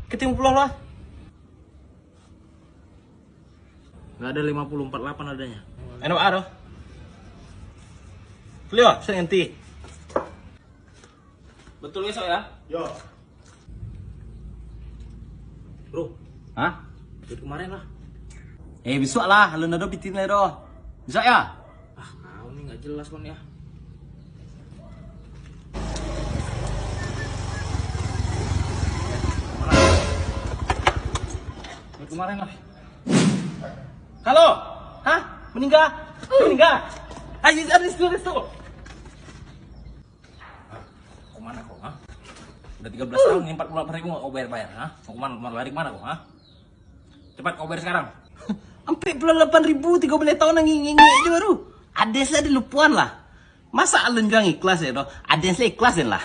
Ketemu pulau lah. Nggak ada 5048 adanya. Enak ada. Beliau, saya nanti. Betul besok ya? Yo. Bro, Hah? dari kemarin lah. Besok lah, lu nado pitin lah doh. Besok ya? Ah, kau nih nggak jelas kon ya. Dari kemarin lah. Halo? Hah? Meninggal? Meninggal? Ayo, restu. Kemana kau? Hah? Udah 13 tahun, 48.000 nggak kau bayar, hah? Mau kemana? Lari kemana kau? Hah? Cepat kau bayar sekarang. Sampai 48.000, 13 tahun nanging aja baru. Ada saya di lupuan lah. Masa alun bilang ikhlas ya, doh? Ada yang saya ikhlasin lah.